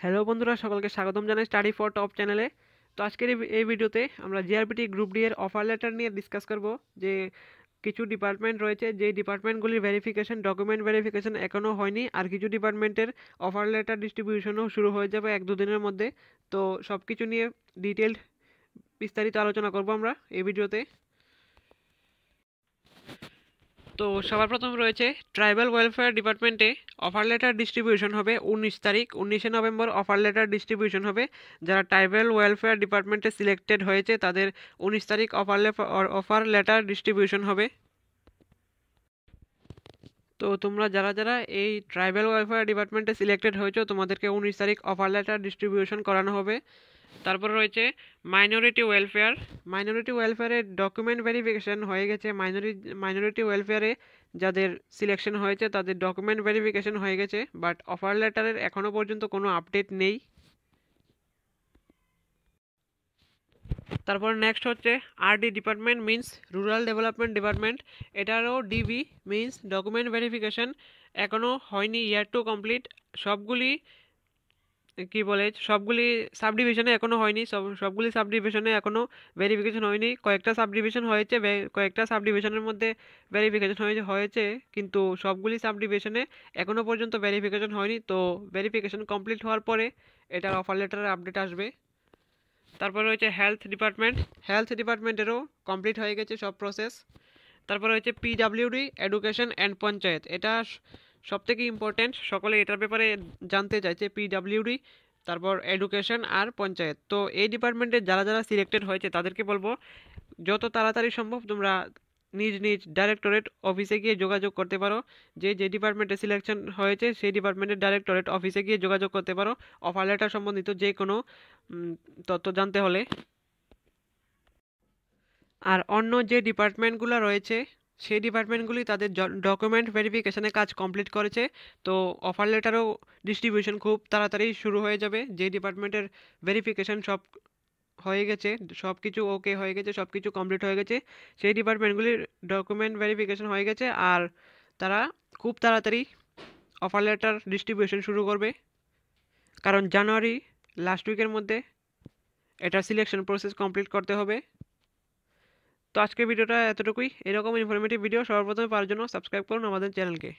Hello বন্ধুরা, সকলকে স্বাগতম জানাই স্টাডি ফর টপ চ্যানেলে। তো আজকের এই ভিডিওতে আমরা জিআরপিটি গ্রুপ ডি এর অফার লেটার নিয়ে ডিসকাস করব। যে কিছু ডিপার্টমেন্ট রয়েছে, যে ডিপার্টমেন্টগুলির ভেরিফিকেশন, ডকুমেন্ট ভেরিফিকেশন এখনও হয়নি, আর কিছু ডিপার্টমেন্টের অফার লেটার ডিস্ট্রিবিউশনও শুরু হয়ে যাবে 1-2 দিনের মধ্যে। তো সব কিছু নিয়ে ডিটেলড বিস্তারিত আলোচনা করব আমরা এই ভিডিওতে। তো সবার প্রথম রয়েছে ট্রাইবাল ওয়েলফেয়ার ডিপার্টমেন্টে অফার লেটার ডিস্ট্রিবিউশন হবে 19 তারিখ, 19শে নভেম্বর অফার লেটার ডিস্ট্রিবিউশন হবে। যারা ট্রাইবাল ওয়েলফেয়ার ডিপার্টমেন্টে সিলেক্টেড হয়েছে তাদের 19 তারিখ অফার লেটার ডিস্ট্রিবিউশন হবে। তো তোমরা যারা যারা এই ট্রাইবাল ওয়েলফেয়ার ডিপার্টমেন্টে সিলেক্টেড হয়েছো তোমাদেরকে 19 তারিখ অফার লেটার ডিস্ট্রিবিউশন করানো হবে। তারপর রয়েছে মাইনরিটি ওয়েলফেয়ারের ডকুমেন্ট ভেরিফিকেশন হয়ে গেছে। মাইনরিটি ওয়েলফেয়ারে যাদের সিলেকশন হয়েছে তাদের ডকুমেন্ট ভেরিফিকেশন হয়ে গেছে, বাট অফার লেটারের এখনও পর্যন্ত কোনো আপডেট নেই। তারপর নেক্সট হচ্ছে RD department, means rural development department. এটারও ডিবি মিন্স ডকুমেন্ট ভেরিফিকেশন এখনও হয়নি, ইয়ার টু কমপ্লিট। সবগুলি সবগুলি সাব ডিভিশনে এখনো হয়নি, সবগুলি সাব ডিভিশনে এখনো ভেরিফিকেশন হয়নি। কয়েকটা সাব ডিভিশন হয়েছে, কয়েকটা সাব ডিভিশনের মধ্যে ভেরিফিকেশন হয়েছে, কিন্তু সবগুলি সাব ডিভিশনে এখনো পর্যন্ত ভেরিফিকেশন হয়নি। তো ভেরিফিকেশন কমপ্লিট হওয়ার পরে এটার অফার লেটারের আপডেট আসবে। তারপর রয়েছে হেলথ ডিপার্টমেন্টেরও কমপ্লিট হয়ে গেছে সব প্রসেস। তারপর রয়েছে পিডাব্লিউডি, এডুকেশন অ্যান্ড পঞ্চায়েত। এটা সবথেকে ইম্পর্টেন্ট, সকলে এটার ব্যাপারে জানতে চাইছে। পিডাব্লিউডি, তারপর এডুকেশন আর পঞ্চায়েত। তো এই ডিপার্টমেন্টে যারা যারা সিলেক্টেড হয়েছে তাদেরকে বলবো যত তাড়াতাড়ি সম্ভব তোমরা নিজ নিজ ডাইরেক্টরেট অফিসে গিয়ে যোগাযোগ করতে পারো। যে যে ডিপার্টমেন্টে সিলেকশন হয়েছে সেই ডিপার্টমেন্টের ডাইরেক্টরেট অফিসে গিয়ে যোগাযোগ করতে পারো অফার লেটার সম্বন্ধিত যে কোনো তথ্য জানতে হলে। আর অন্য যে ডিপার্টমেন্টগুলো রয়েছে সেই ডিপার্টমেন্টগুলি তাদের ডকুমেন্ট ভেরিফিকেশনে কাজ কমপ্লিট করেছে। তো অফার লেটারও ডিস্ট্রিবিউশন খুব তাড়াতাড়ি শুরু হয়ে যাবে। যে ডিপার্টমেন্টের ভেরিফিকেশন সব হয়ে গেছে, সব কিছু ওকে হয়ে গেছে, সব কিছু কমপ্লিট হয়ে গেছে, সেই ডিপার্টমেন্টগুলির ডকুমেন্ট ভেরিফিকেশন হয়ে গেছে, আর তারা খুব তাড়াতাড়ি অফার লেটার ডিস্ট্রিবিউশন শুরু করবে। কারণ জানুয়ারি লাস্ট উইকের মধ্যে এটা সিলেকশন প্রসেস কমপ্লিট করতে হবে। তো আজকের ভিডিওটা এতটুকুই। এরকম ইনফরমেটিভ ভিডিও সর্বপ্রথমে পাওয়ার জন্য সাবস্ক্রাইব করুন আমাদের চ্যানেলকে।